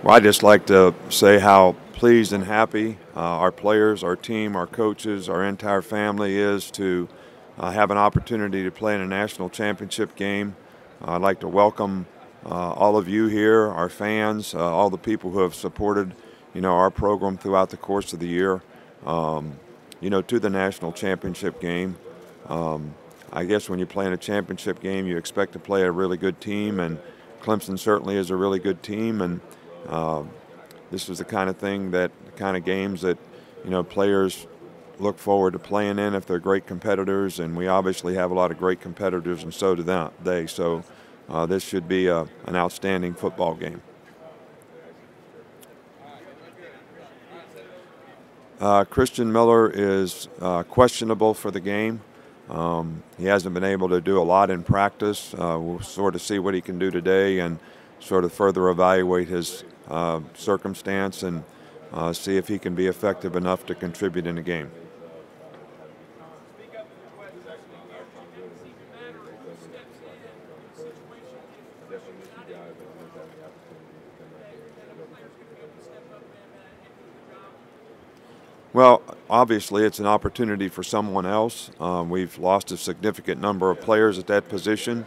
Well, I'd just like to say how pleased and happy our players, our team, our coaches, our entire family is to have an opportunity to play in a national championship game. I'd like to welcome all of you here, our fans, all the people who have supported, our program throughout the course of the year, to the national championship game. I guess when you play in a championship game, you expect to play a really good team, and Clemson certainly is a really good team, and this is the kind of games that, players look forward to playing in if they're great competitors, and we obviously have a lot of great competitors, and so do they. So this should be an outstanding football game. Christian Miller is questionable for the game. He hasn't been able to do a lot in practice. We'll sort of see what he can do today and sort of further evaluate his circumstance and see if he can be effective enough to contribute in the game. Well, obviously, it's an opportunity for someone else. We've lost a significant number of players at that position,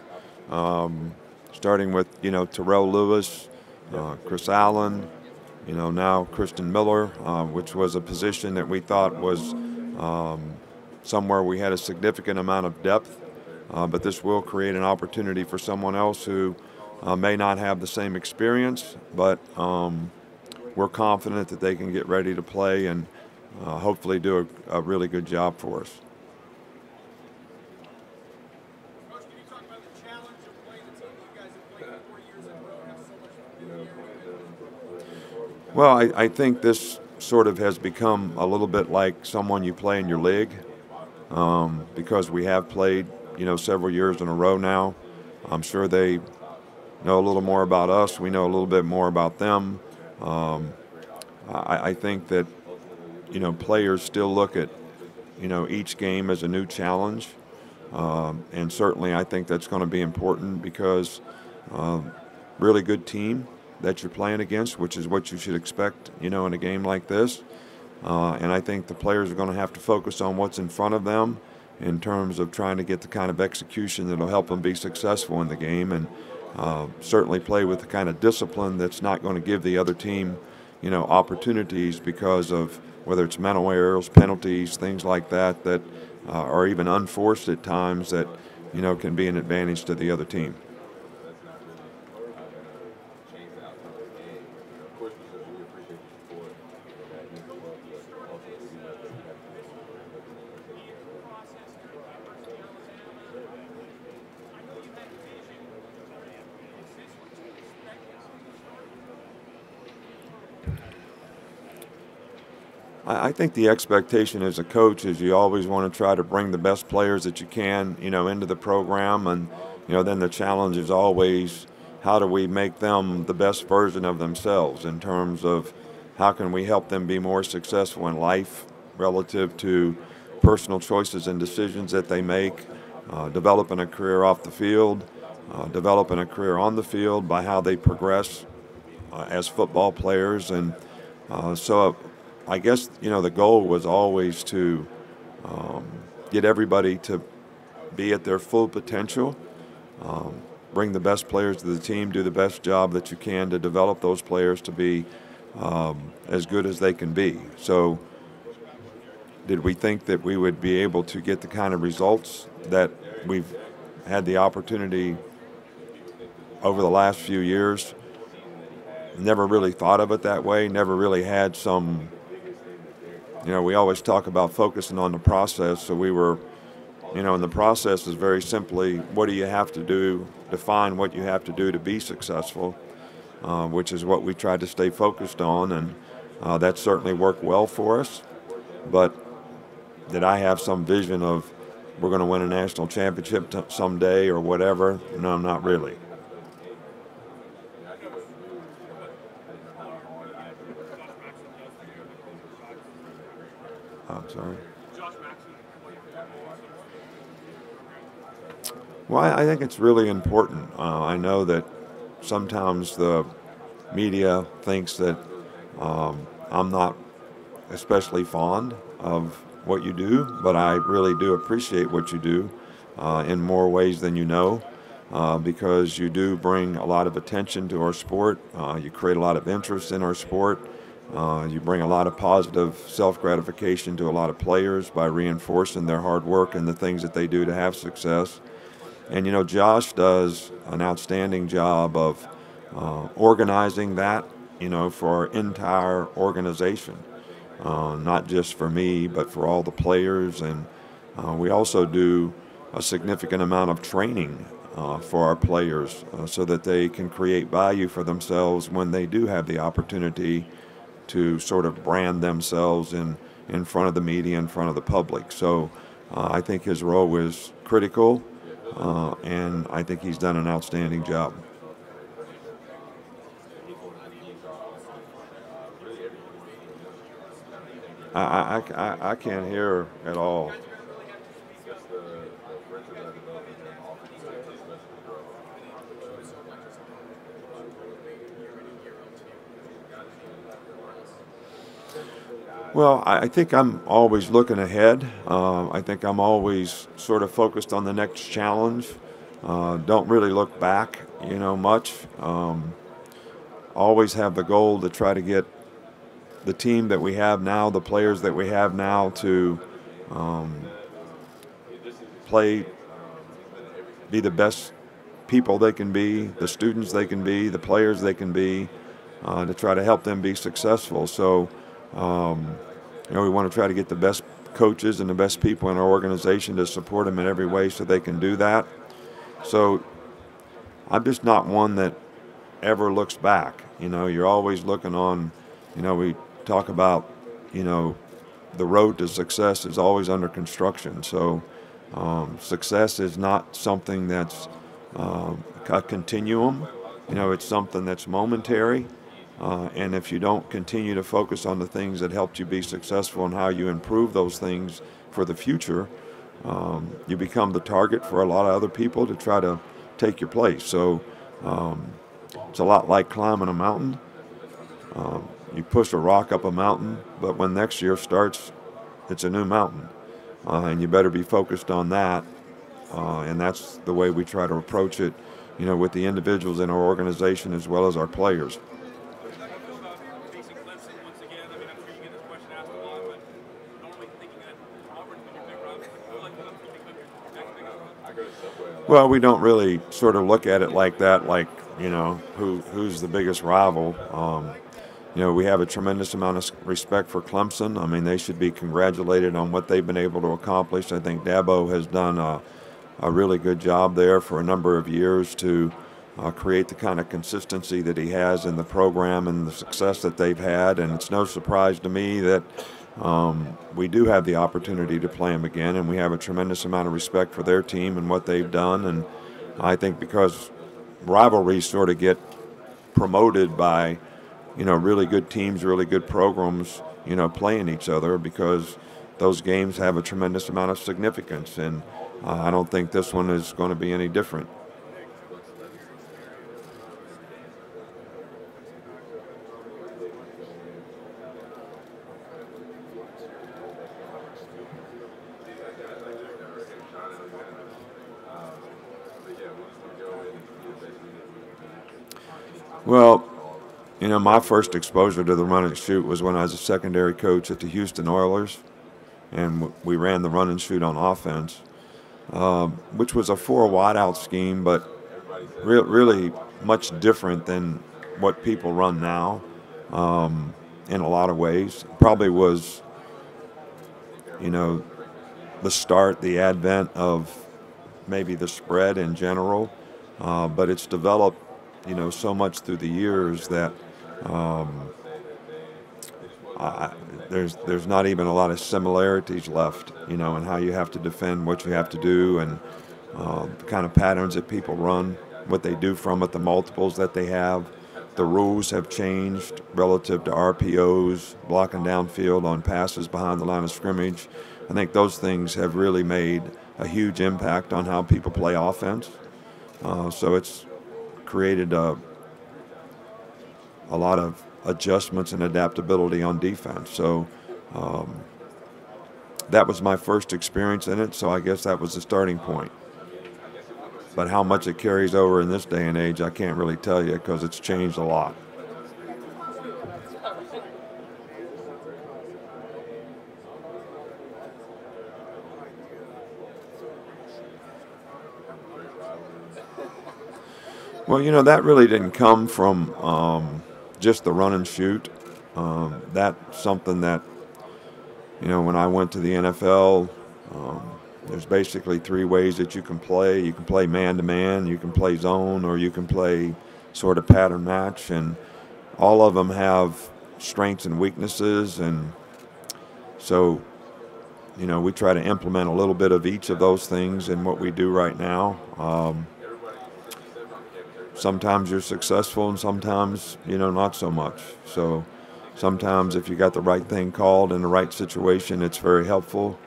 starting with, Terrell Lewis, Chris Allen, now Christian Miller, which was a position that we thought was somewhere we had a significant amount of depth. But this will create an opportunity for someone else who may not have the same experience, but we're confident that they can get ready to play and hopefully do a really good job for us. Well, I think this sort of has become a little bit like someone you play in your league because we have played, several years in a row now. I'm sure they know a little more about us. We know a little bit more about them. I think that, players still look at, each game as a new challenge. And certainly I think that's going to be important because really good team that you're playing against, which is what you should expect, in a game like this. And I think the players are going to have to focus on what's in front of them in terms of trying to get the kind of execution that will help them be successful in the game and certainly play with the kind of discipline that's not going to give the other team, opportunities because of whether it's mental errors, penalties, things like that that are even unforced at times that, can be an advantage to the other team. I think the expectation as a coach is you always want to try to bring the best players that you can, into the program. And, then the challenge is always how do we make them the best version of themselves in terms of how can we help them be more successful in life relative to personal choices and decisions that they make, developing a career off the field, developing a career on the field by how they progress as football players. And so I guess, the goal was always to get everybody to be at their full potential, bring the best players to the team, do the best job that you can to develop those players to be as good as they can be. So did we think that we would be able to get the kind of results that we've had the opportunity over the last few years? Never really thought of it that way, never really had some. We always talk about focusing on the process, so we were, and the process is very simply what do you have to do, define what you have to do to be successful, which is what we tried to stay focused on, and that certainly worked well for us. But did I have some vision of we're going to win a national championship someday or whatever? No, not really. I'm sorry. Well, I think it's really important. I know that sometimes the media thinks that I'm not especially fond of what you do, but I really do appreciate what you do in more ways than you know. Because you do bring a lot of attention to our sport. You create a lot of interest in our sport. You bring a lot of positive self-gratification to a lot of players by reinforcing their hard work and the things that they do to have success. And, Josh does an outstanding job of organizing that, for our entire organization. Not just for me, but for all the players. And we also do a significant amount of training for our players so that they can create value for themselves when they do have the opportunity to sort of brand themselves in front of the media, in front of the public. So I think his role is critical, and I think he's done an outstanding job. I can't hear at all. Well, I think I'm always looking ahead. I think I'm always sort of focused on the next challenge. Don't really look back, much. Always have the goal to try to get the team that we have now, the players that we have now, to play, be the best people they can be, the students they can be, the players they can be, to try to help them be successful. So, we want to try to get the best coaches and the best people in our organization to support them in every way so they can do that. So I'm just not one that ever looks back. You're always looking on, we talk about, the road to success is always under construction. So success is not something that's a continuum. It's something that's momentary. And if you don't continue to focus on the things that helped you be successful and how you improve those things for the future, you become the target for a lot of other people to try to take your place. So it's a lot like climbing a mountain. You push a rock up a mountain, but when next year starts, it's a new mountain. And you better be focused on that. And that's the way we try to approach it, with the individuals in our organization as well as our players. Well, we don't really sort of look at it like that, like, who's the biggest rival. We have a tremendous amount of respect for Clemson. I mean, they should be congratulated on what they've been able to accomplish. I think Dabo has done a really good job there for a number of years to create the kind of consistency that he has in the program and the success that they've had. And it's no surprise to me that we do have the opportunity to play them again, and we have a tremendous amount of respect for their team and what they've done. And I think because rivalries sort of get promoted by, really good teams, really good programs, playing each other, because those games have a tremendous amount of significance. And I don't think this one is going to be any different. Well, my first exposure to the run and shoot was when I was a secondary coach at the Houston Oilers, and we ran the run and shoot on offense, which was a 4 wideout scheme, but really much different than what people run now in a lot of ways. Probably was, the start, the advent of maybe the spread in general, but it's developed so much through the years that there's not even a lot of similarities left, in how you have to defend, what you have to do, and the kind of patterns that people run, what they do from it, the multiples that they have. The rules have changed relative to RPOs, blocking downfield on passes behind the line of scrimmage. I think those things have really made a huge impact on how people play offense. So it's created a lot of adjustments and adaptability on defense. So that was my first experience in it, so I guess that was the starting point. But how much it carries over in this day and age, I can't really tell you because it's changed a lot. Well, that really didn't come from just the run and shoot. That's something that, when I went to the NFL, there's basically three ways that you can play. You can play man-to-man, you can play zone, or you can play sort of pattern match. And all of them have strengths and weaknesses. And so, we try to implement a little bit of each of those things in what we do right now. Sometimes you're successful and sometimes, not so much. So sometimes if you got the right thing called in the right situation, it's very helpful.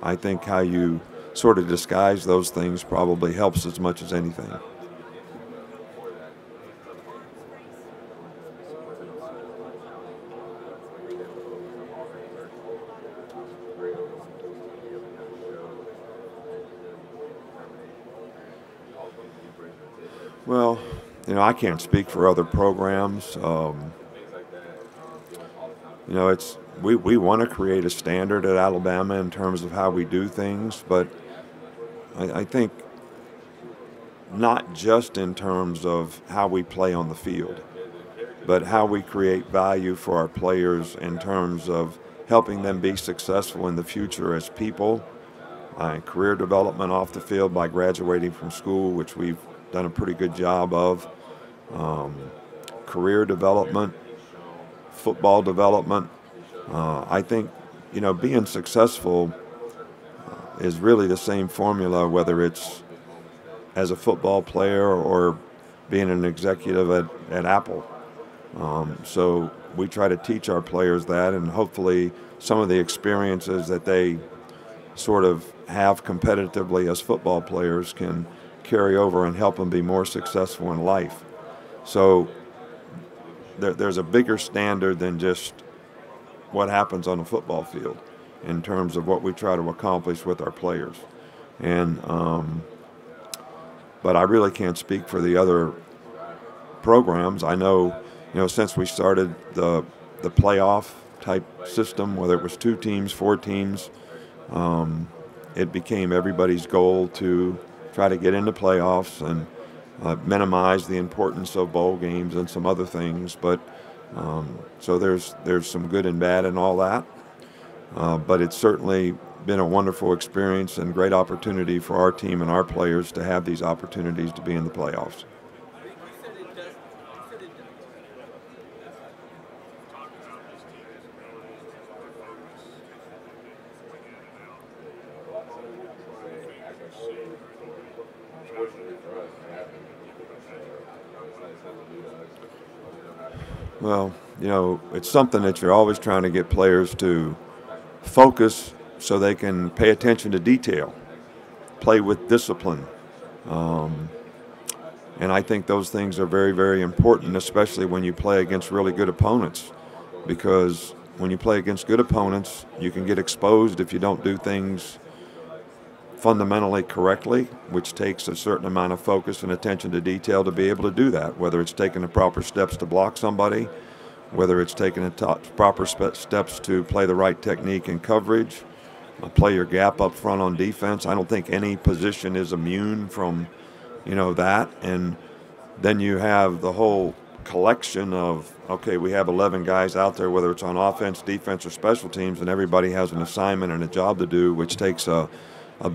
I think how you sort of disguise those things probably helps as much as anything. Well, I can't speak for other programs. We want to create a standard at Alabama in terms of how we do things, but I think not just in terms of how we play on the field, but how we create value for our players in terms of helping them be successful in the future as people, career development off the field by graduating from school, which we've done a pretty good job of, career development, football development. I think, being successful is really the same formula, whether it's as a football player or being an executive at Apple. So we try to teach our players that, and hopefully some of the experiences that they sort of have competitively as football players can carry over and help them be more successful in life. So there's a bigger standard than just what happens on the football field in terms of what we try to accomplish with our players. And but I really can't speak for the other programs. I know, since we started the playoff type system, whether it was 2 teams, 4 teams, it became everybody's goal to try to get into playoffs and minimize the importance of bowl games and some other things. But so there's some good and bad in all that. But it's certainly been a wonderful experience and great opportunity for our team and our players to have these opportunities to be in the playoffs. Well, it's something that you're always trying to get players to focus so they can pay attention to detail, play with discipline. And I think those things are very, very important, especially when you play against really good opponents, because when you play against good opponents, you can get exposed if you don't do things fundamentally correctly, which takes a certain amount of focus and attention to detail to be able to do that, whether it's taking the proper steps to block somebody, whether it's taking the proper steps to play the right technique in coverage, play your gap up front on defense. I don't think any position is immune from, that. And then you have the whole collection of, okay, we have 11 guys out there, whether it's on offense, defense, or special teams, and everybody has an assignment and a job to do, which takes a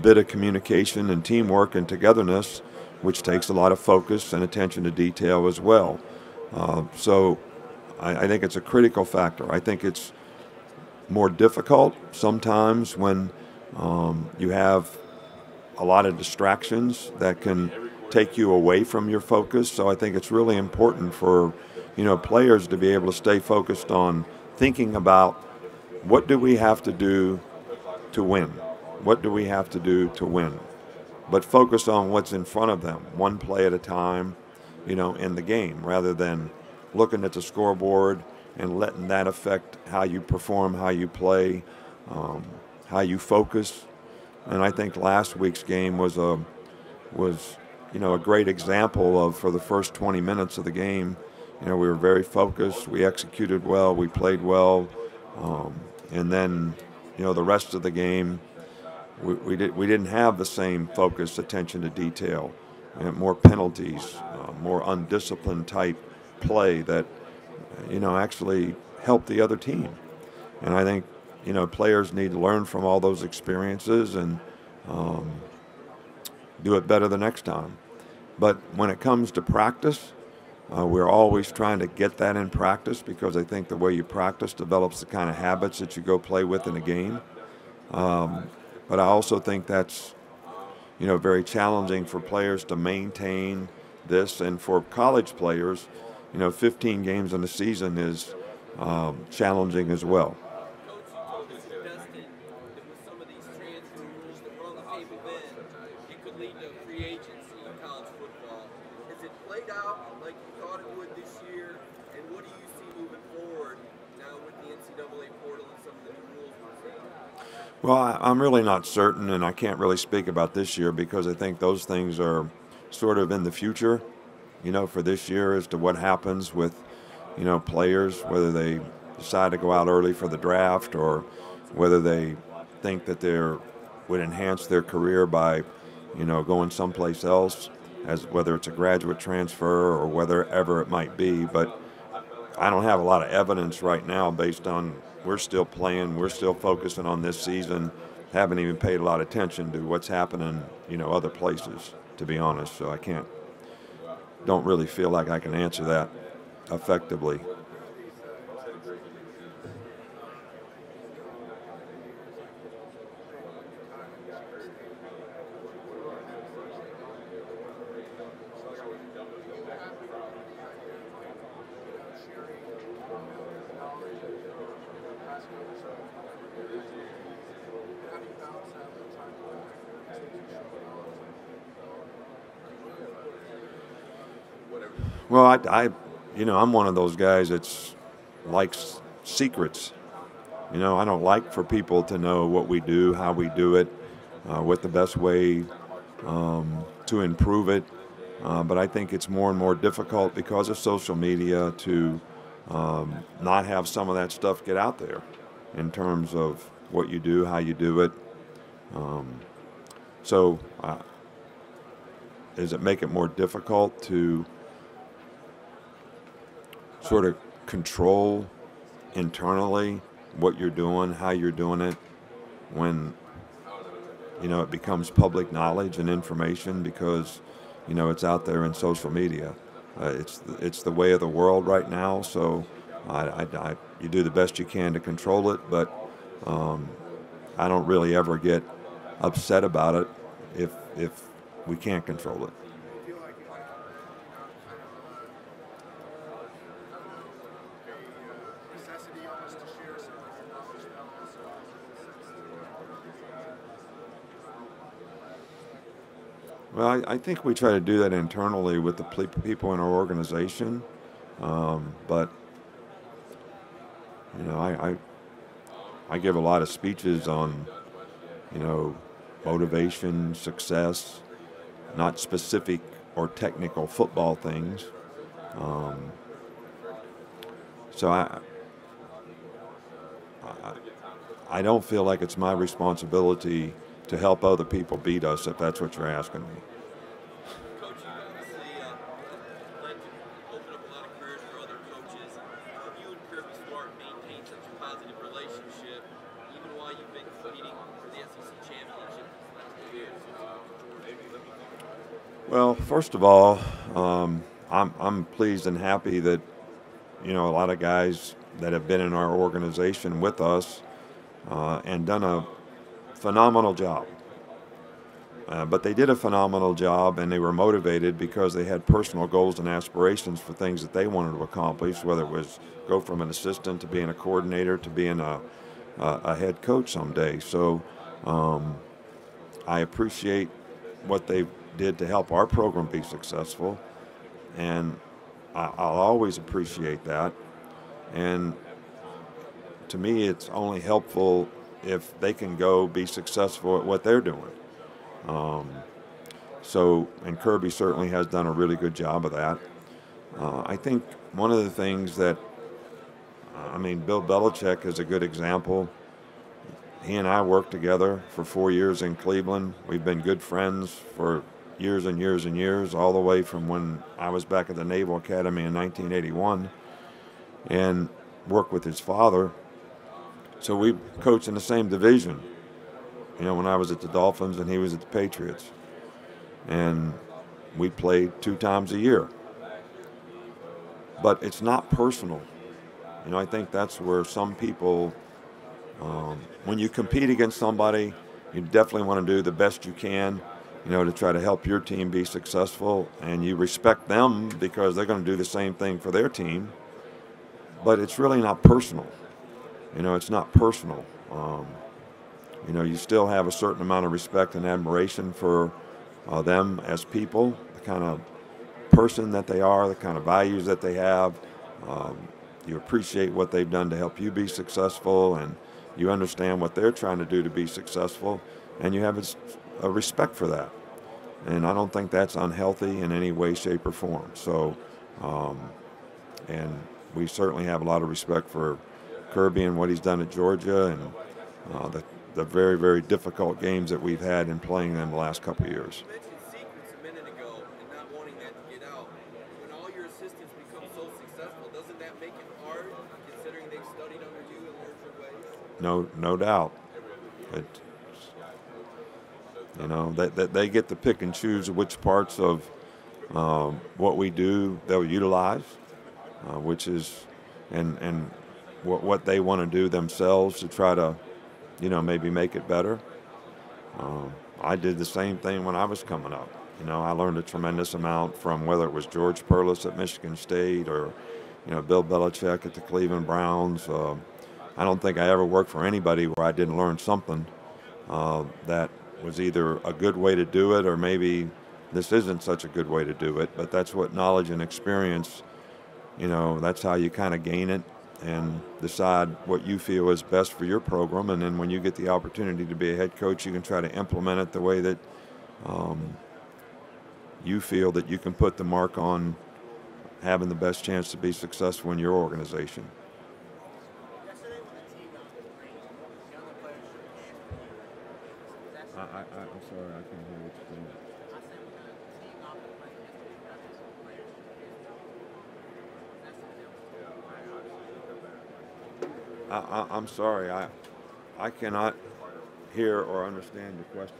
bit of communication and teamwork and togetherness, which takes a lot of focus and attention to detail as well. So I think it's a critical factor. I think it's more difficult sometimes when you have a lot of distractions that can take you away from your focus. So I think it's really important for players to be able to stay focused on thinking about what do we have to do to win. What do we have to do to win? But focus on what's in front of them, one play at a time, in the game, rather than looking at the scoreboard and letting that affect how you perform, how you play, how you focus. And I think last week's game was a great example of, for the first 20 minutes of the game, we were very focused, we executed well, we played well, and then the rest of the game we didn't have the same focus, attention to detail, and more penalties, more undisciplined type play that actually helped the other team. And I think players need to learn from all those experiences and do it better the next time. But when it comes to practice, we're always trying to get that in practice, because I think the way you practice develops the kind of habits that you go play with in a game. But I also think that's very challenging for players to maintain this, and for college players, 15 games in a season is challenging as well. Well, I'm really not certain, and I can't really speak about this year, because I think those things are sort of in the future, for this year, as to what happens with, players, whether they decide to go out early for the draft, or whether they think that they would enhance their career by, going someplace else, as whether it's a graduate transfer or whatever it might be. But I don't have a lot of evidence right now based on we're still playing, we're still focusing on this season, haven't even paid a lot of attention to what's happening, other places, to be honest. So don't really feel like I can answer that effectively. Well, I'm one of those guys that's likes secrets. I don't like for people to know what we do, how we do it, what the best way to improve it. But I think it's more and more difficult because of social media to not have some of that stuff get out there in terms of what you do, how you do it. So does it make it more difficult to sort of control internally what you're doing, how you're doing it, when it becomes public knowledge and information, because it's out there in social media? It's the way of the world right now. So you do the best you can to control it, but I don't really ever get upset about it if we can't control it. Well, I think we try to do that internally with the people in our organization, but I give a lot of speeches on motivation, success, not specific or technical football things. So I don't feel like it's my responsibility to help other people beat us, if that's what you're asking me. Coach, you obviously led to open up a lot of careers for other coaches. You and Kirby Smart maintain such a positive relationship, even while you've been competing for the SEC championship these last 2 years. Well, first of all, I'm pleased and happy that a lot of guys that have been in our organization with us and done a phenomenal job. But they did a phenomenal job, and they were motivated because they had personal goals and aspirations for things that they wanted to accomplish, whether it was go from an assistant to being a coordinator to being a head coach someday. So I appreciate what they did to help our program be successful. And I'll always appreciate that. And to me, it's only helpful if they can go be successful at what they're doing. Um, and Kirby certainly has done a really good job of that. I think one of the things that, Bill Belichick is a good example. He and I worked together for 4 years in Cleveland. We've been good friends for years and years and years, all the way from when I was back at the Naval Academy in 1981 and worked with his father. So we coached in the same division, when I was at the Dolphins and he was at the Patriots. And we played 2 times a year. But it's not personal. I think that's where some people, when you compete against somebody, you definitely want to do the best you can, to try to help your team be successful. And you respect them because they're going to do the same thing for their team. But it's really not personal. It's not personal. You still have a certain amount of respect and admiration for them as people, the kind of person that they are, the kind of values that they have. You appreciate what they've done to help you be successful, and you understand what they're trying to do to be successful, and you have a respect for that. And I don't think that's unhealthy in any way, shape, or form. So, and we certainly have a lot of respect for Kirby and what he's done at Georgia, and the very, very difficult games that we've had in playing them the last couple of years. You mentioned secrets a minute ago and not wanting that to get out. When all your assistants become so successful, doesn't that make it hard, considering they've studied under you and learned your ways? No doubt. That they get to pick and choose which parts of what we do they'll utilize, which is, and what they want to do themselves to try to, maybe make it better. I did the same thing when I was coming up. I learned a tremendous amount from whether it was George Perlis at Michigan State or, Bill Belichick at the Cleveland Browns. I don't think I ever worked for anybody where I didn't learn something that was either a good way to do it or maybe this isn't such a good way to do it. But that's what knowledge and experience, that's how you kind of gain it and decide what you feel is best for your program. And then when you get the opportunity to be a head coach, you can try to implement it the way that you feel that you can put the mark on having the best chance to be successful in your organization. I'm sorry, I can't hear what you're saying. I'm sorry, I cannot hear or understand your question.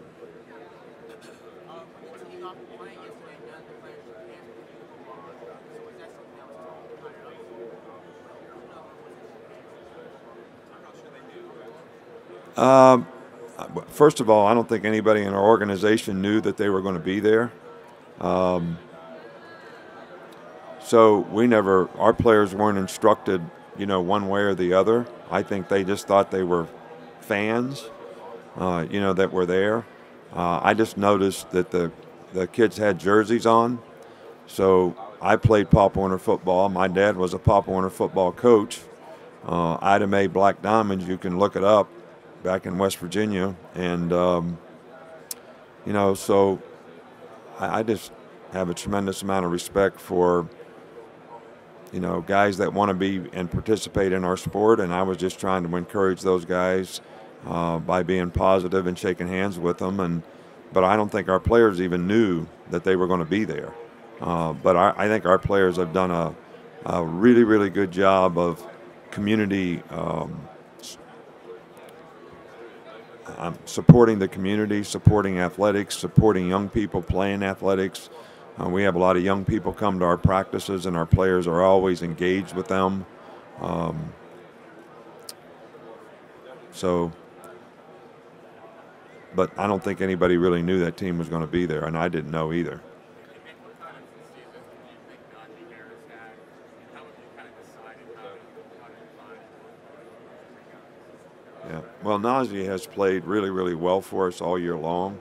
First of all, I don't think anybody in our organization knew that they were going to be there. So our players weren't instructed, one way or the other. I think they just thought they were fans, that were there. I just noticed that the kids had jerseys on. So I played Pop Warner football. My dad was a Pop Warner football coach. Ida Mae Black Diamonds, you can look it up, back in West Virginia. And, so I just have a tremendous amount of respect for, guys that want to be and participate in our sport. And I was just trying to encourage those guys by being positive and shaking hands with them. But I don't think our players even knew that they were going to be there. But I think our players have done a really, really good job of community supporting the community, supporting athletics, supporting young people playing athletics. We have a lot of young people come to our practices, and our players are always engaged with them. But I don't think anybody really knew that team was going to be there, and I didn't know either. Yeah. Well, Najee has played really, really well for us all year long.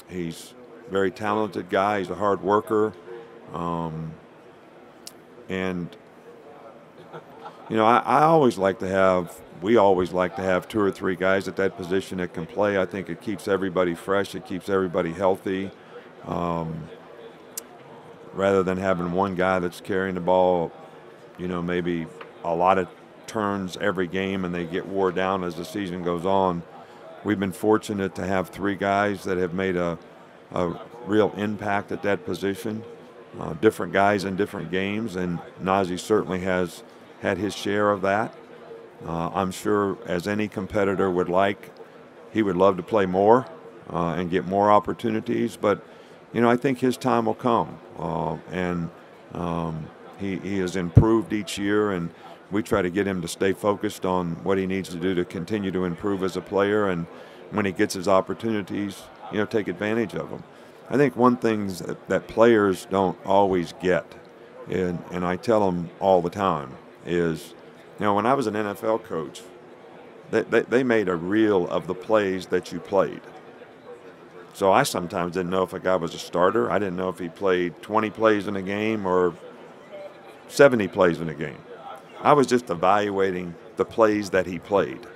He's a very talented guy. He's a hard worker. And I always like to have, we always like to have 2 or 3 guys at that position that can play. I think it keeps everybody fresh. It keeps everybody healthy. Rather than having one guy that's carrying the ball, maybe a lot of turns every game and they get wore down as the season goes on. We've been fortunate to have 3 guys that have made a real impact at that position, different guys in different games, and Najee certainly has had his share of that. I'm sure, as any competitor would like, he would love to play more and get more opportunities, but I think his time will come, and he has improved each year, and we try to get him to stay focused on what he needs to do to continue to improve as a player, and when he gets his opportunities, take advantage of them. I think one thing that players don't always get, and I tell them all the time, is, when I was an NFL coach, they made a reel of the plays that you played. So I sometimes didn't know if a guy was a starter. I didn't know if he played 20 plays in a game or 70 plays in a game. I was just evaluating the plays that he played.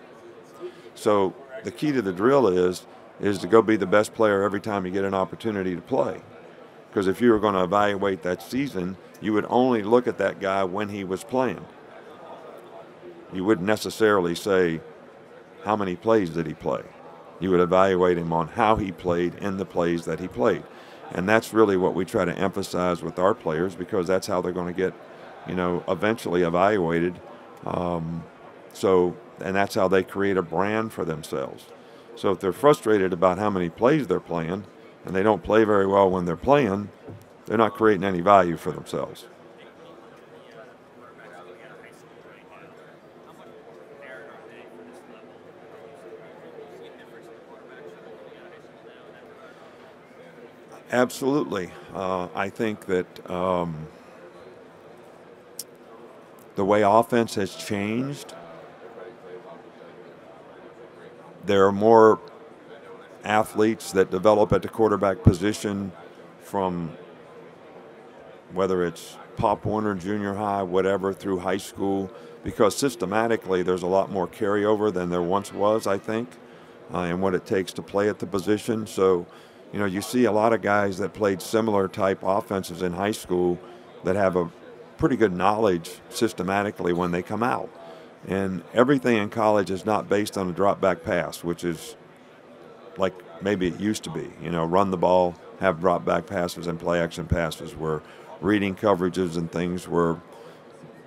So the key to the drill is to go be the best player every time you get an opportunity to play. Because if you were going to evaluate that season, you would only look at that guy when he was playing. You wouldn't necessarily say, how many plays did he play? You would evaluate him on how he played in the plays that he played. And that's really what we try to emphasize with our players, because that's how they're going to get, eventually evaluated. And that's how they create a brand for themselves. So if they're frustrated about how many plays they're playing and they don't play very well when they're playing, they're not creating any value for themselves. Absolutely. I think that the way offense has changed, there are more athletes that develop at the quarterback position from whether it's Pop Warner, junior high, whatever, through high school, because systematically there's a lot more carryover than there once was, I think, and what it takes to play at the position. So, you see a lot of guys that played similar type offenses in high school that have a pretty good knowledge systematically when they come out. And everything in college is not based on a drop back pass, which is like maybe it used to be. Run the ball, have drop back passes and play action passes, where reading coverages and things were,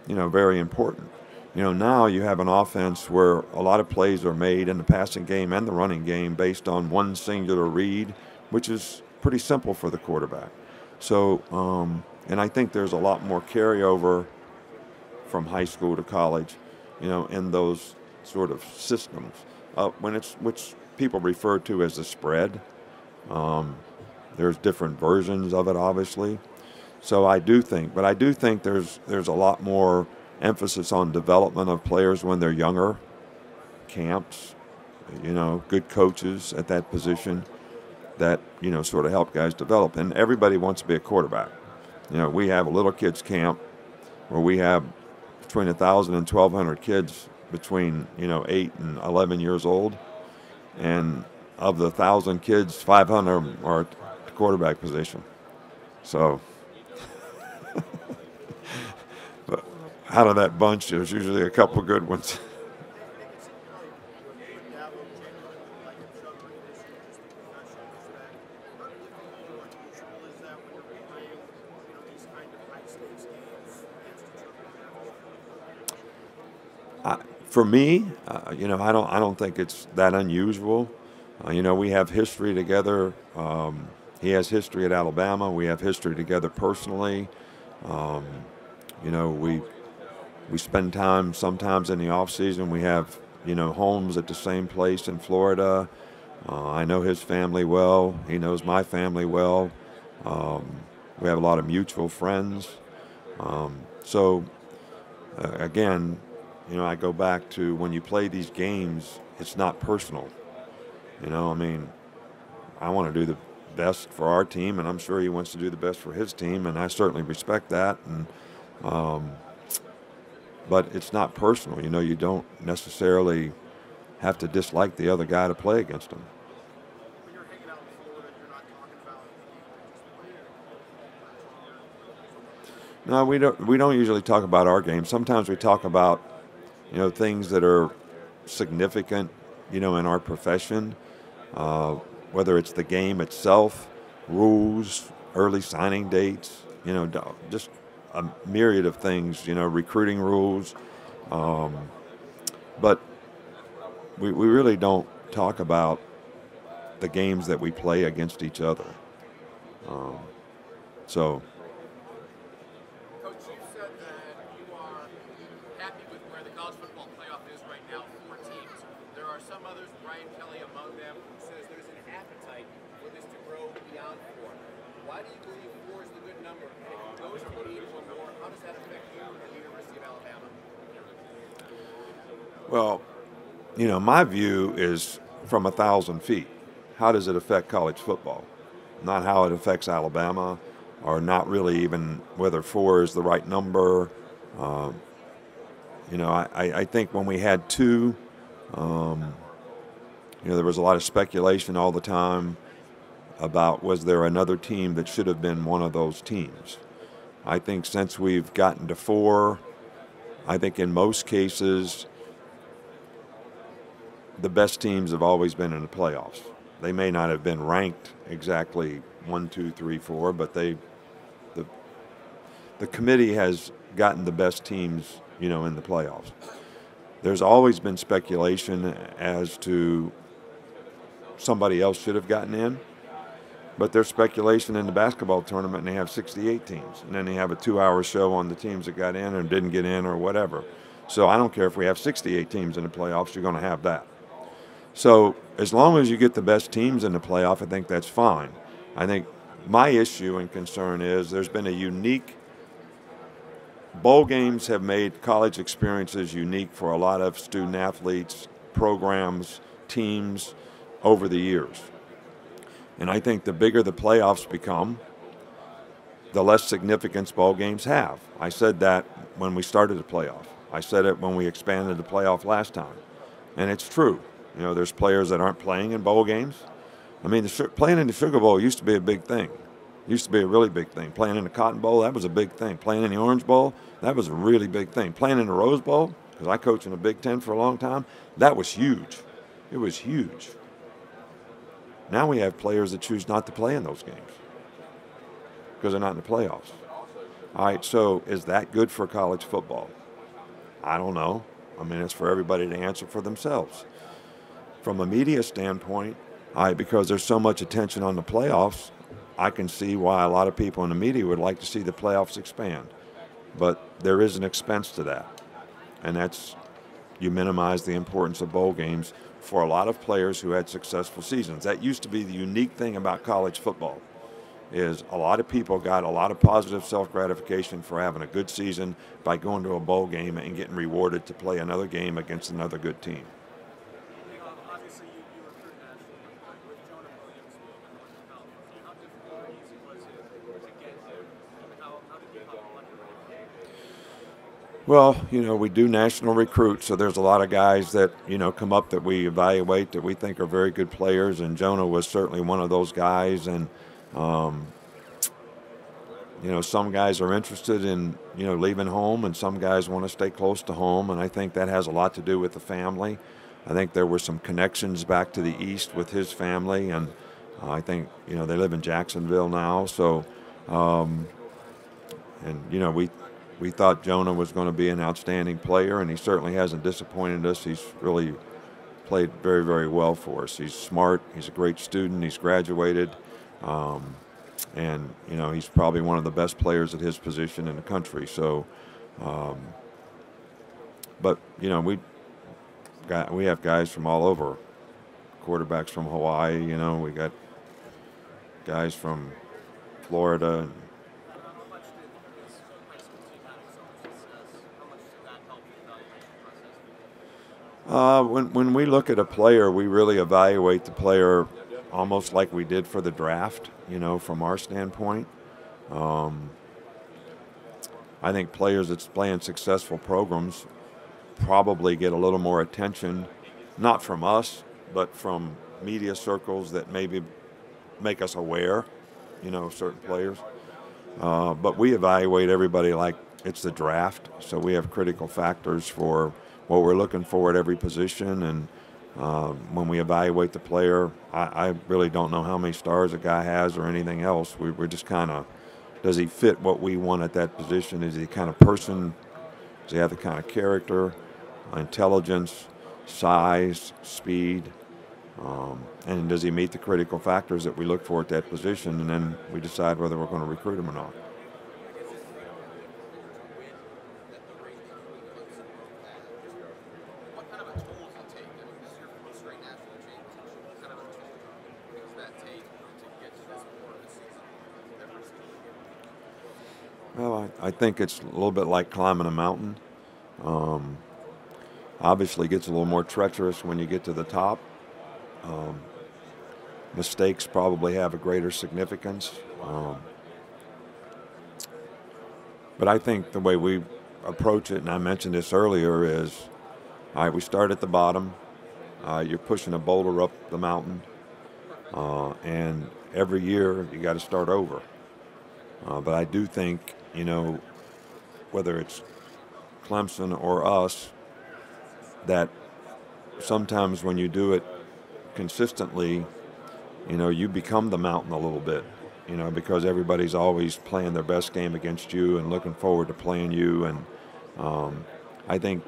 very important. Now you have an offense where a lot of plays are made in the passing game and the running game based on one singular read, which is pretty simple for the quarterback. So, and I think there's a lot more carryover from high school to college, in those sort of systems, which people refer to as the spread. There's different versions of it, obviously. So I do think there's a lot more emphasis on development of players when they're younger, camps, good coaches at that position that, sort of help guys develop. And everybody wants to be a quarterback. We have a little kids camp where we have between 1,000 and 1,200 kids between, 8 and 11 years old. And of the 1,000 kids, 500 are at the quarterback position. So but out of that bunch, there's usually a couple good ones. For me, I don't think it's that unusual. We have history together. He has history at Alabama. We have history together personally. We spend time sometimes in the off season. We have homes at the same place in Florida. I know his family well. He knows my family well. We have a lot of mutual friends. Again, I go back to when you play these games, it's not personal. I want to do the best for our team, and I'm sure he wants to do the best for his team, and I certainly respect that. And But it's not personal. You know, you don't necessarily have to dislike the other guy to play against him. When you're hanging out in Florida, you're not talking about No, we don't. We don't usually talk about our game. Sometimes we talk about, you know, things that are significant, you know, in our profession. Whether it's the game itself, rules, early signing dates, you know, just a myriad of things. You know, recruiting rules. But we really don't talk about the games that we play against each other. So. Coach, you said that you are happy with where the college football playoff is right now, 4 teams. There are some others, Brian Kelly among them, who says there's an appetite for this to grow beyond 4. Why do you believe 4 is the good number? And if it goes to 8 or more, how does that affect you and the University of Alabama? Well, you know, my view is from 1,000 feet. How does it affect college football? Not how it affects Alabama, or not really even whether 4 is the right number. You know, I think when we had 2, you know, there was a lot of speculation all the time about was there another team that should have been one of those teams. I think since we've gotten to 4, I think in most cases the best teams have always been in the playoffs. They may not have been ranked exactly 1, 2, 3, 4, but the committee has gotten the best teams, you know, in the playoffs. There's always been speculation as to somebody else should have gotten in, but there's speculation in the basketball tournament, and they have 68 teams, and then they have a 2-hour show on the teams that got in or didn't get in or whatever. So I don't care if we have 68 teams in the playoffs, you're going to have that. So as long as you get the best teams in the playoff, I think that's fine. I think my issue and concern is there's been a unique bowl games have made college experiences unique for a lot of student athletes, programs, teams over the years. And I think the bigger the playoffs become, the less significance bowl games have. I said that when we started the playoff. I said it when we expanded the playoff last time. And it's true. You know, there's players that aren't playing in bowl games. I mean, playing in the Sugar Bowl used to be a big thing. Used to be a really big thing. Playing in the Cotton Bowl, that was a big thing. Playing in the Orange Bowl, that was a really big thing. Playing in the Rose Bowl, because I coached in the Big Ten for a long time, that was huge. It was huge. Now we have players that choose not to play in those games because they're not in the playoffs. All right, so is that good for college football? I don't know. I mean, it's for everybody to answer for themselves. From a media standpoint, because there's so much attention on the playoffs, I can see why a lot of people in the media would like to see the playoffs expand. But there is an expense to that, and that's you minimize the importance of bowl games for a lot of players who had successful seasons. That used to be the unique thing about college football, is a lot of people got a lot of positive self-gratification for having a good season by going to a bowl game and getting rewarded to play another game against another good team. Obviously, you recruit nationally, but with Jonah Williams being in Northern California, how difficult or easy was it to get him? And how did you help him? Well, you know, we do national recruits, so there's a lot of guys that, you know, come up that we evaluate that we think are very good players, and Jonah was certainly one of those guys. And, you know, some guys are interested in, you know, leaving home, and some guys want to stay close to home, and I think that has a lot to do with the family. I think there were some connections back to the east with his family, and I think, you know, they live in Jacksonville now. So, and, you know, we thought Jonah was going to be an outstanding player, and he certainly hasn't disappointed us. He's really played very, very well for us. He's smart. He's a great student. He's graduated. And, you know, he's probably one of the best players at his position in the country. So, but, you know, we have guys from all over, quarterbacks from Hawaii, you know, we got guys from Florida. And How much did this high school team having so much success, how much did that help the evaluation process? when we look at a player, we really evaluate the player almost like we did for the draft, you know, from our standpoint. I think players that's playing successful programs probably get a little more attention, not from us, but from media circles that maybe make us aware, of certain players. But we evaluate everybody like it's the draft, so we have critical factors for what we're looking for at every position. And when we evaluate the player, I really don't know how many stars a guy has or anything else. We're just kind of, does he fit what we want at that position? Is he the kind of person? Does he have the kind of character, intelligence, size, speed? And does he meet the critical factors that we look for at that position? And then we decide whether we're going to recruit him or not. What kind of a toll does it take? I mean, this is your first straight national championship. What kind of a toll does that take to get to this point of the season? Well, I think it's a little bit like climbing a mountain. Obviously, it gets a little more treacherous when you get to the top. Mistakes probably have a greater significance. But I think the way we approach it, and I mentioned this earlier, is, all right, we start at the bottom. You're pushing a boulder up the mountain. And every year you got to start over. But I do think, whether it's Clemson or us, that sometimes when you do it consistently, you become the mountain a little bit, because everybody's always playing their best game against you and looking forward to playing you. And I think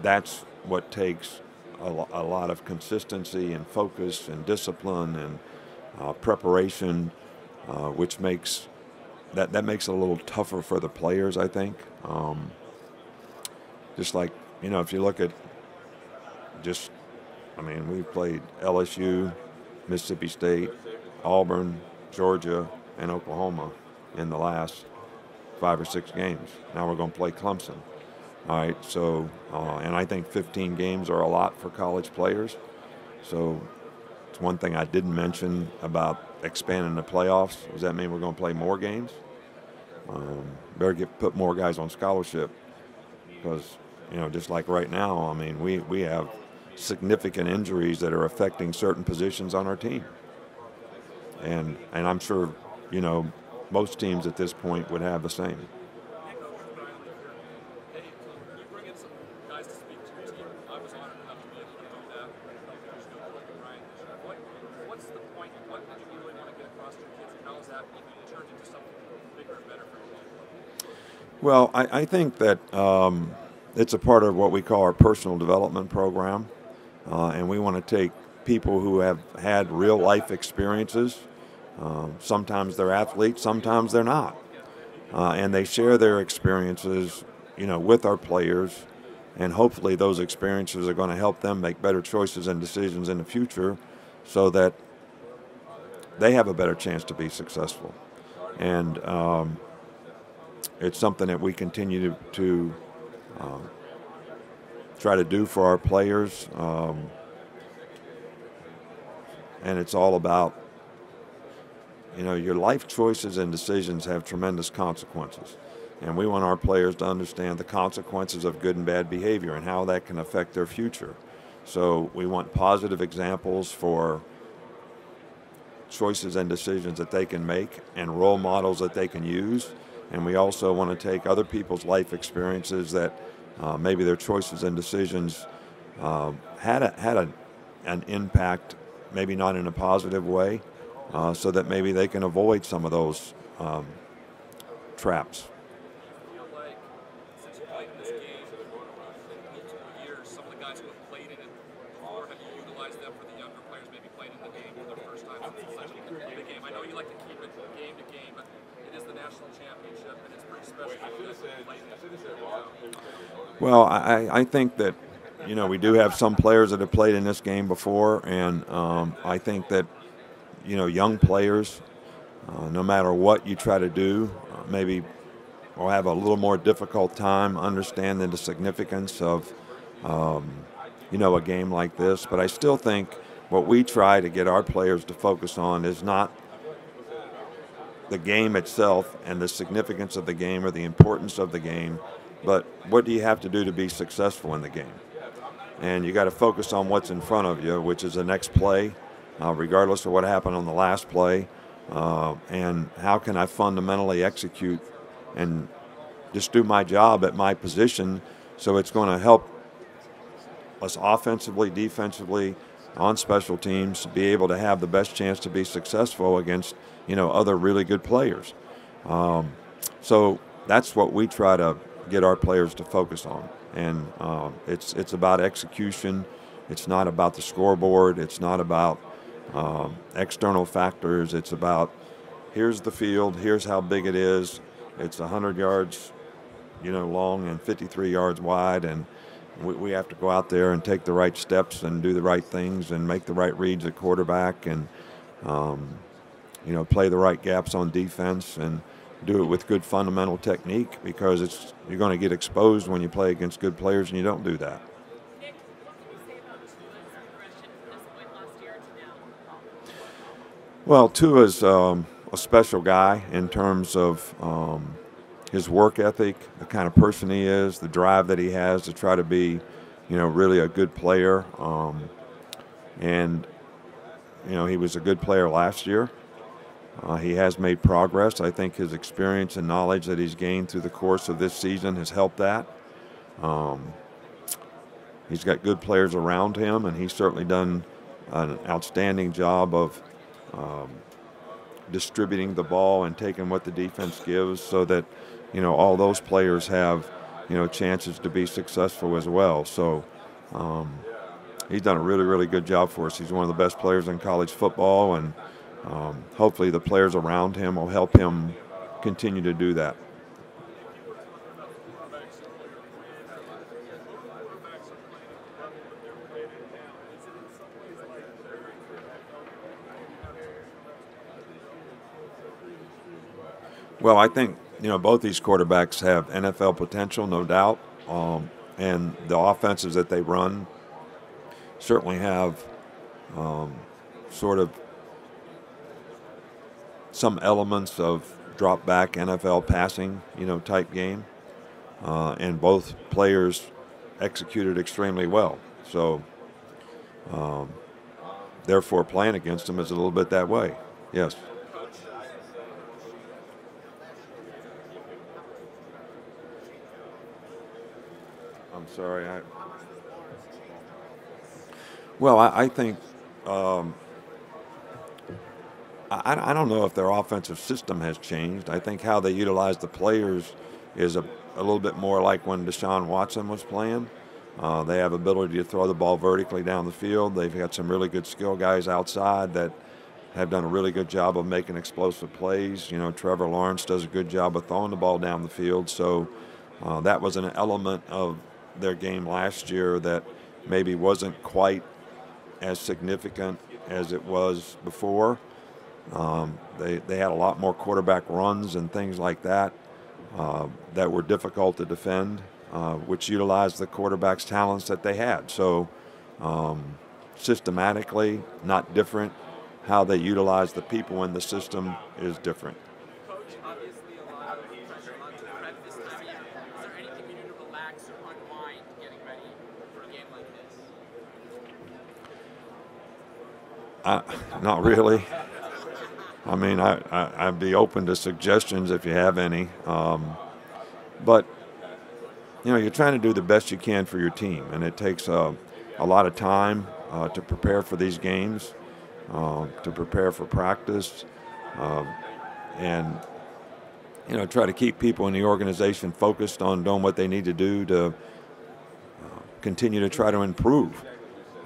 that's what takes a lot of consistency and focus and discipline and preparation, which makes that makes it a little tougher for the players, I think. Just like, if you look at we've played LSU, Mississippi State, Auburn, Georgia, and Oklahoma in the last 5 or 6 games. Now we're going to play Clemson. All right, so, and I think 15 games are a lot for college players. So it's one thing I didn't mention about expanding the playoffs. Does that mean we're going to play more games? Better put more guys on scholarship because, just like right now, we have significant injuries that are affecting certain positions on our team. And I'm sure, most teams at this point would have the same. Hey, you bring in some guys to speak to your team. I was honored enough to be able to do that. What's the point? What did you really want to get across to your kids, and how is that turned into something bigger and better for you? Well, I think that it's a part of what we call our personal development program. And we want to take people who have had real life experiences. Sometimes they're athletes, sometimes they're not. And they share their experiences, with our players. And hopefully those experiences are going to help them make better choices and decisions in the future so that they have a better chance to be successful. And it's something that we continue to try to do for our players, and it's all about, your life choices and decisions have tremendous consequences, and we want our players to understand the consequences of good and bad behavior and how that can affect their future. So we want positive examples for choices and decisions that they can make and role models that they can use, and we also want to take other people's life experiences that maybe their choices and decisions had an impact, maybe not in a positive way, so that maybe they can avoid some of those traps. I feel like since you played in this game in multiple years, some of the guys who have played in it before, have you utilized them for the younger players maybe playing in the game for their first time since it's such a big game? I know you like to keep it game to game, but it is the national championship, and it's pretty special for you guys to play in it. Well, I think that, we do have some players that have played in this game before, and I think that, young players, no matter what you try to do, maybe will have a little more difficult time understanding the significance of, a game like this. But I still think what we try to get our players to focus on is not the game itself and the significance of the game or the importance of the game, but what do you have to do to be successful in the game? And you got to focus on what's in front of you, which is the next play, regardless of what happened on the last play, and how can I fundamentally execute and just do my job at my position so it's going to help us offensively, defensively, on special teams, be able to have the best chance to be successful against, other really good players. So that's what we try to get our players to focus on. And it's about execution. It's not about the scoreboard. It's not about external factors. It's about here's the field, here's how big it is. It's 100 yards, long and 53 yards wide, and we have to go out there and take the right steps and do the right things and make the right reads at quarterback and play the right gaps on defense and do it with good fundamental technique, because you're going to get exposed when you play against good players and you don't do that. Nick, what can you say about Tua's progression from this point last year to now? Well, Tua's a special guy in terms of his work ethic, the kind of person he is, the drive that he has to try to be, really a good player. And he was a good player last year. He has made progress. I think his experience and knowledge that he's gained through the course of this season has helped that. He's got good players around him, and he's certainly done an outstanding job of distributing the ball and taking what the defense gives so that, all those players have, chances to be successful as well. So he's done a really, really good job for us. He's one of the best players in college football, and hopefully the players around him will help him continue to do that. Well, I think, both these quarterbacks have NFL potential, no doubt, and the offenses that they run certainly have sort of some elements of drop back NFL passing, type game, and both players executed extremely well. So, therefore, playing against them is a little bit that way. Yes. I'm sorry. I think I don't know if their offensive system has changed. I think how they utilize the players is a little bit more like when Deshaun Watson was playing. They have ability to throw the ball vertically down the field. They've got some really good skill guys outside that have done a really good job of making explosive plays. Trevor Lawrence does a good job of throwing the ball down the field. So that was an element of their game last year that maybe wasn't quite as significant as it was before. They had a lot more quarterback runs and things like that that were difficult to defend, which utilized the quarterback's talents that they had. So systematically, not different. How they utilize the people in the system is different. Coach, obviously a lot of pressure, a lot to prep this time of year. Is there anything you do to relax or unwind getting ready for a game like this? Not really. I mean, I'd be open to suggestions if you have any. But, you're trying to do the best you can for your team, and it takes a lot of time to prepare for these games, to prepare for practice, and, try to keep people in the organization focused on doing what they need to do to continue to try to improve.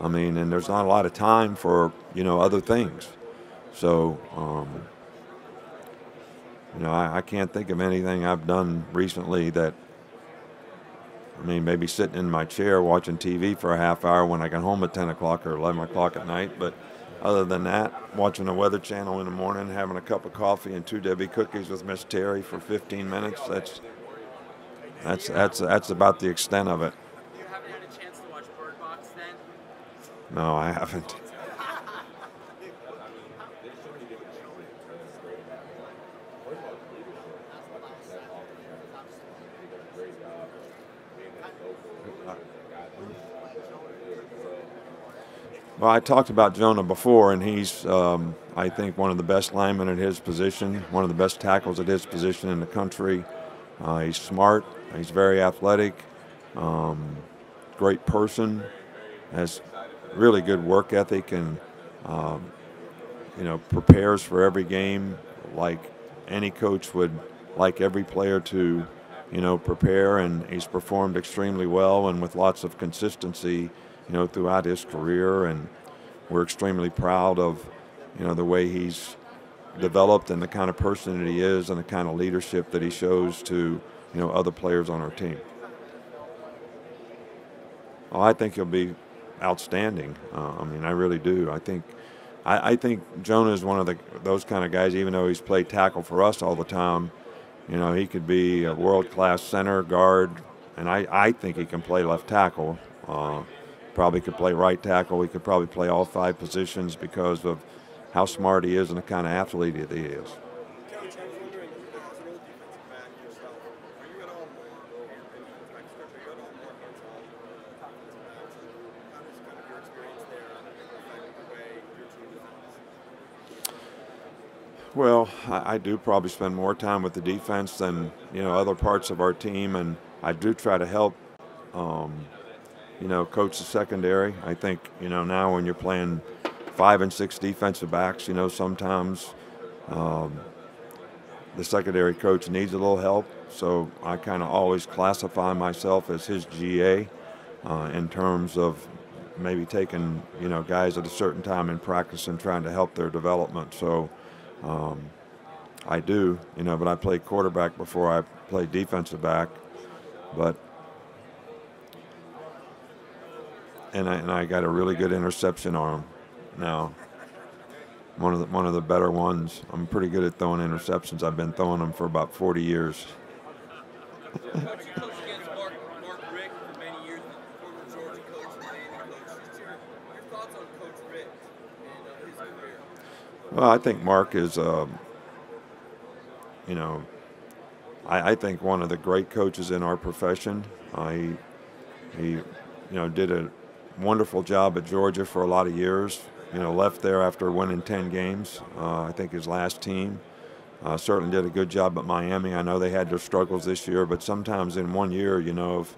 I mean, and there's not a lot of time for, other things. So, I can't think of anything I've done recently that, maybe sitting in my chair watching TV for a half hour when I get home at 10 o'clock or 11 o'clock at night. But other than that, watching the Weather Channel in the morning, having a cup of coffee and 2 Debbie cookies with Miss Terry for 15 minutes, that's about the extent of it. You haven't had a chance to watch Bird Box then? No, I haven't. Well, I talked about Jonah before, and he's, I think, one of the best linemen at his position, one of the best tackles at his position in the country. He's smart. He's very athletic. Great person. Has really good work ethic, and prepares for every game like any coach would like every player to, prepare. And he's performed extremely well and with lots of consistency, throughout his career. And we're extremely proud of, the way he's developed and the kind of person that he is and the kind of leadership that he shows to, other players on our team. Oh, I think he'll be outstanding. I really do. I think Jonah is one of those kind of guys. Even though he's played tackle for us all the time, he could be a world-class center, guard, and I think he can play left tackle. Probably could play right tackle. He could probably play all 5 positions because of how smart he is and the kind of athlete that he is. Coach, I was wondering, as an old defensive back yourself, are you at all more, and are you at all more hands-on offensive backs? How does kind of your experience there affect the way your team defends? Well, I do probably spend more time with the defense than, other parts of our team, and I do try to help, coach the secondary. I think, now when you're playing 5 and 6 defensive backs, sometimes the secondary coach needs a little help. So I kind of always classify myself as his GA in terms of maybe taking, guys at a certain time in practice and trying to help their development. So I do, but I played quarterback before I played defensive back. But and I got a really good interception arm now. One of the better ones. I'm pretty good at throwing interceptions. I've been throwing them for about 40 years. Coach, you coached against Mark Richt for many years, the former Georgia coach, Miami coach. Just your thoughts on Coach Richt and his career? Well, I think Mark is, I think one of the great coaches in our profession. He did a wonderful job at Georgia for a lot of years. Left there after winning 10 games. I think his last team. Certainly did a good job at Miami. I know they had their struggles this year, but sometimes in one year, if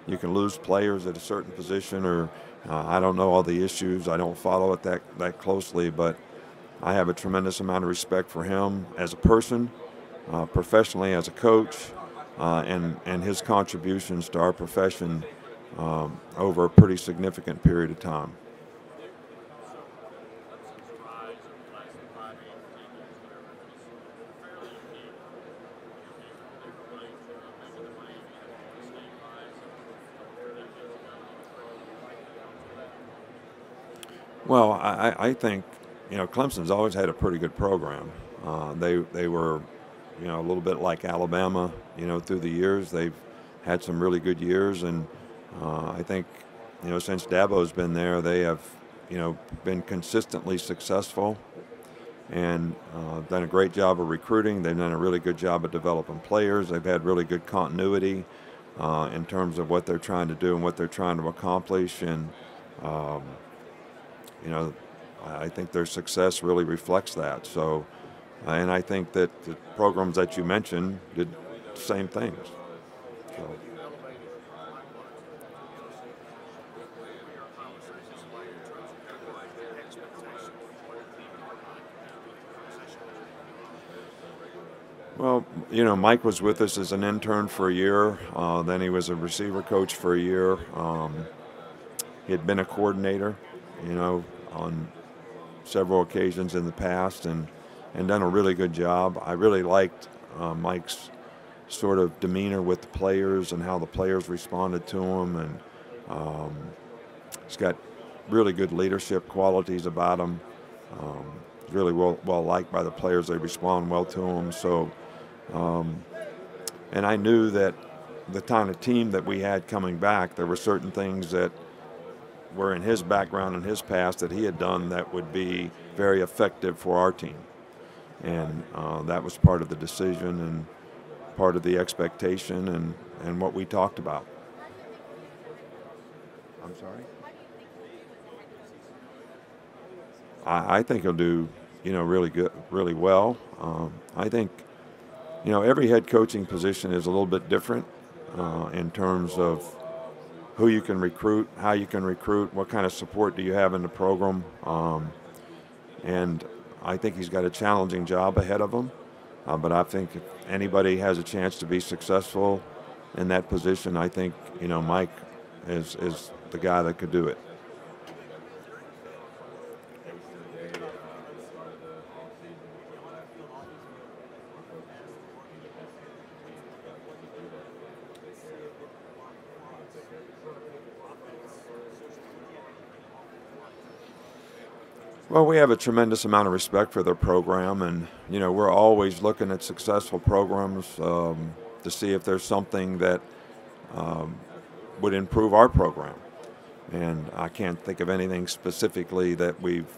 you can lose players at a certain position, or I don't know all the issues. I don't follow it that closely, but I have a tremendous amount of respect for him as a person, professionally as a coach, and his contributions to our profession over a pretty significant period of time. Well, I think, Clemson's always had a pretty good program. They were, a little bit like Alabama, through the years. They've had some really good years, and I think, since Dabo's been there, they have, been consistently successful and done a great job of recruiting. They've done a really good job of developing players. They've had really good continuity in terms of what they're trying to do and what they're trying to accomplish. And I think their success really reflects that. So, and I think that the programs that you mentioned did the same things. So. Well, Mike was with us as an intern for a year. Then he was a receiver coach for a year. He had been a coordinator, on several occasions in the past, and done a really good job. I really liked Mike's sort of demeanor with the players and how the players responded to him, and he's got really good leadership qualities about him. He's really well liked by the players. They respond well to him. So, and I knew that the kind of team that we had coming back, there were certain things that were in his background and his past that he had done that would be very effective for our team. And that was part of the decision and part of the expectation and what we talked about. I'm sorry? I think he'll do, really good, really well. I think, every head coaching position is a little bit different in terms of who you can recruit, how you can recruit, what kind of support do you have in the program. And I think he's got a challenging job ahead of him. But I think if anybody has a chance to be successful in that position, I think, Mike is the guy that could do it. Well, we have a tremendous amount of respect for their program, and we're always looking at successful programs to see if there's something that would improve our program. And I can't think of anything specifically that we've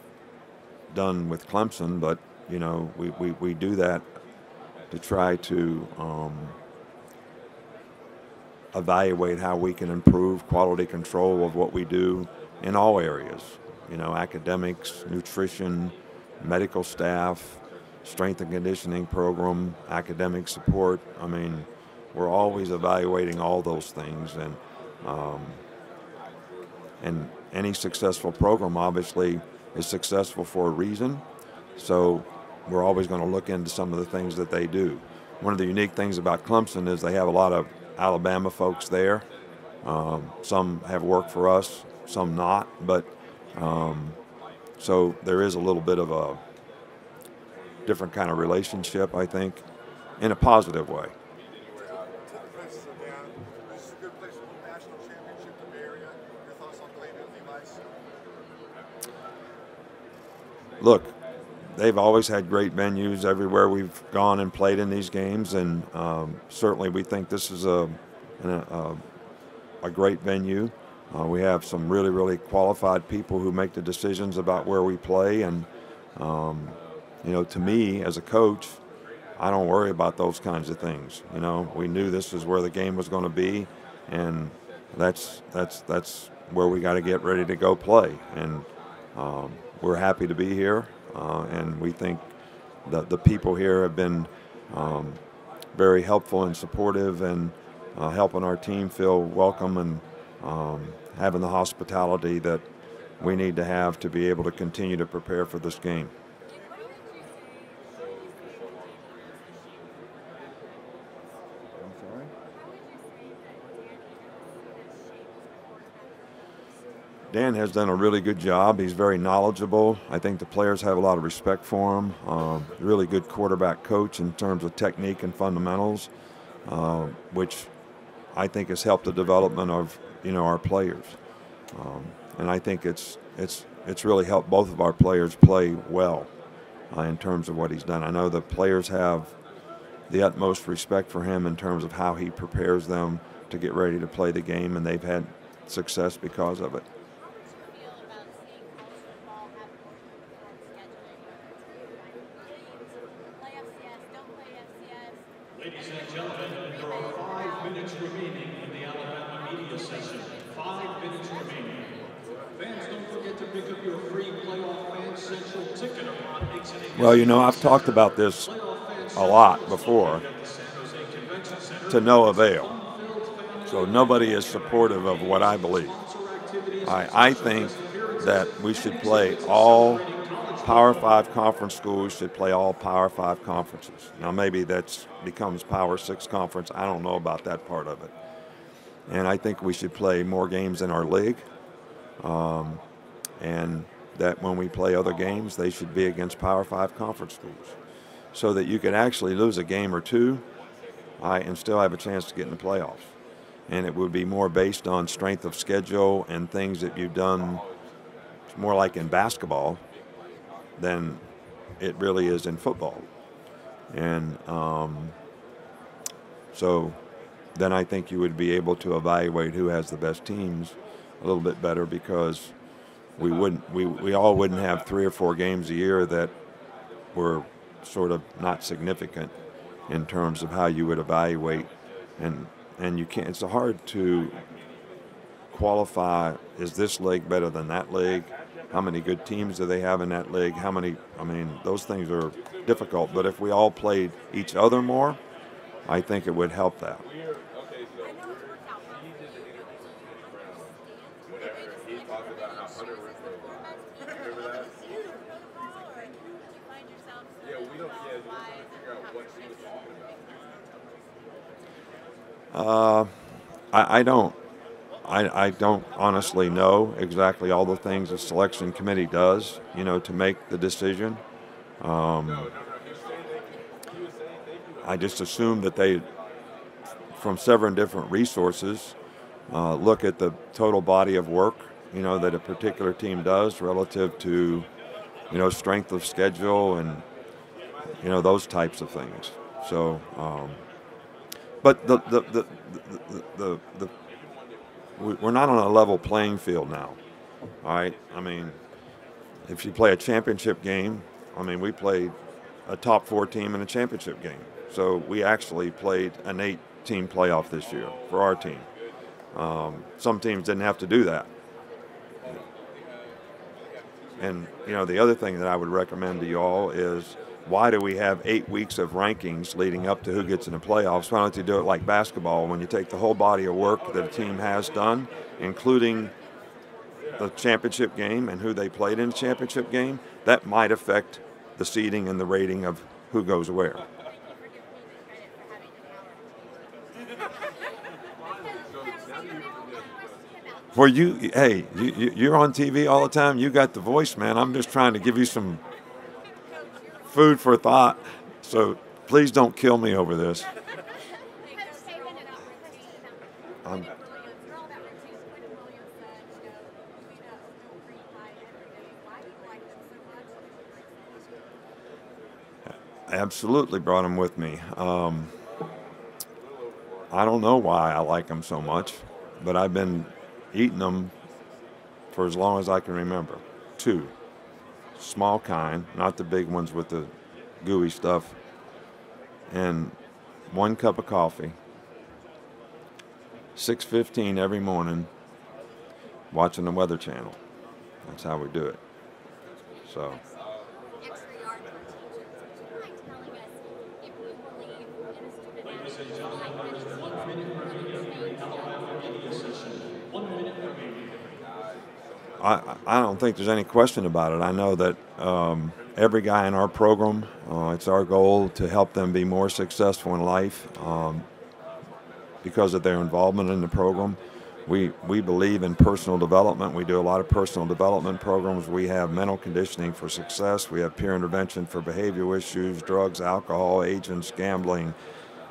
done with Clemson, but we do that to try to evaluate how we can improve quality control of what we do in all areas. Academics, nutrition, medical staff, strength and conditioning program, academic support. I mean, we're always evaluating all those things, and any successful program obviously is successful for a reason. So we're always going to look into some of the things that they do. One of the unique things about Clemson is they have a lot of Alabama folks there. Some have worked for us, some not, but so there is a little bit of a different kind of relationship, I think, in a positive way. This is a good place for the national championship in the Bay Area. Your thoughts on playing in Levi's? Look, they've always had great venues everywhere we've gone and played in these games, and certainly we think this is a great venue. We have some really, really qualified people who make the decisions about where we play, and to me as a coach, I don't worry about those kinds of things. We knew this is where the game was going to be, and that's where we got to get ready to go play. And we're happy to be here, and we think that the people here have been very helpful and supportive, and helping our team feel welcome, and having the hospitality that we need to have to be able to continue to prepare for this game. Dan has done a really good job. He's very knowledgeable. I think the players have a lot of respect for him. Really good quarterback coach in terms of technique and fundamentals, which I think has helped the development of our players. And I think it's really helped both of our players play well in terms of what he's done. I know the players have the utmost respect for him in terms of how he prepares them to get ready to play the game, and they've had success because of it. Ladies and gentlemen, there are 5 minutes remaining in the Alabama media session. 5 minutes remaining. Fans, don't forget to pick up your free Playoff Fan Central ticket upon exiting. Well, I've talked about this a lot before, to no avail. So nobody is supportive of what I believe. I think that we should play all Power 5 conference schools should play all Power 5 conferences. Now maybe that becomes Power 6 conference. I don't know about that part of it. And I think we should play more games in our league. And that when we play other games, they should be against Power 5 conference schools, so that you could actually lose a game or two and still have a chance to get in the playoffs. And it would be more based on strength of schedule and things that you've done. It's more like in basketball than it really is in football. And so then I think you would be able to evaluate who has the best teams a little bit better, because we all wouldn't have 3 or 4 games a year that were sort of not significant in terms of how you would evaluate. And you can't, it's hard to qualify, is this league better than that league? How many good teams do they have in that league? How many? I mean, those things are difficult. But if we all played each other more, I think it would help that. I don't. I don't honestly know exactly all the things the selection committee does, to make the decision. I just assume that they, from several different resources, look at the total body of work, that a particular team does relative to, strength of schedule and, those types of things. So, but we're not on a level playing field now. All right. I mean, if you play a championship game, we played a top 4 team in a championship game. So we actually played an 8-team playoff this year for our team. Some teams didn't have to do that. And, the other thing that I would recommend to you all is, why do we have 8 weeks of rankings leading up to who gets in the playoffs? Why don't you do it like basketball, when you take the whole body of work that a team has done, including the championship game and who they played in the championship game? That might affect the seeding and the rating of who goes where. For you, hey, you're on TV all the time. You got the voice, man. I'm just trying to give you some food for thought. So please don't kill me over this. I absolutely brought them with me. I don't know why I like them so much, but I've been eating them for as long as I can remember. 2. Small kind, not the big ones with the gooey stuff, and 1 cup of coffee, 6:15 every morning, watching the Weather Channel. That's how we do it. So. Ladies and gentlemen, there's 1 minute remaining in the Alabama media session. 1 minute remaining. I don't think there's any question about it. I know that every guy in our program, it's our goal to help them be more successful in life because of their involvement in the program. We believe in personal development. We do a lot of personal development programs. We have mental conditioning for success. We have peer intervention for behavioral issues, drugs, alcohol, agents, gambling,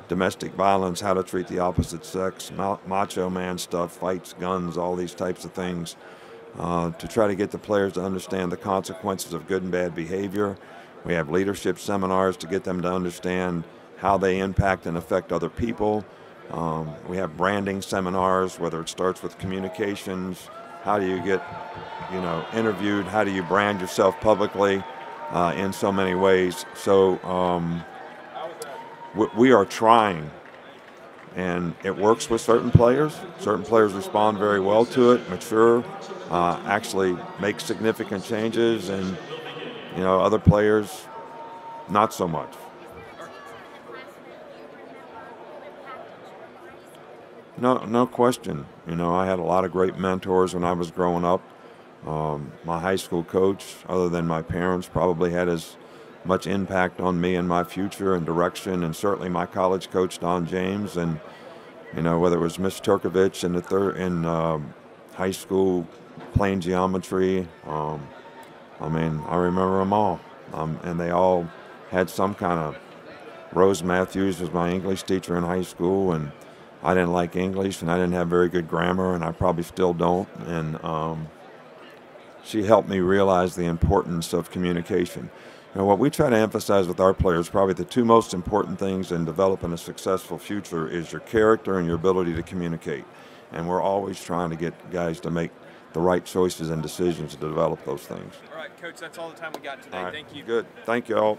domestic violence, how to treat the opposite sex, macho man stuff, fights, guns, all these types of things. To try to get the players to understand the consequences of good and bad behavior. We have leadership seminars to get them to understand how they impact and affect other people. We have branding seminars, whether it starts with communications, how do you get, interviewed, how do you brand yourself publicly in so many ways. So we are trying. And it works with certain players. Certain players respond very well to it, mature, actually make significant changes, and other players not so much. No question. I had a lot of great mentors when I was growing up. My high school coach, other than my parents, probably had as much impact on me and my future and direction, and certainly my college coach, Don James, and whether it was Miss Turkovich in high school playing geometry. I remember them all, and they all had some kind of. Rose Matthews was my English teacher in high school, and I didn't like English, and I didn't have very good grammar, and I probably still don't. And she helped me realize the importance of communication. What we try to emphasize with our players, probably the 2 most important things in developing a successful future, is your character and your ability to communicate. And we're always trying to get guys to make the right choices and decisions to develop those things. All right, Coach, that's all the time we got today. All right. Thank you. Good. Thank you all.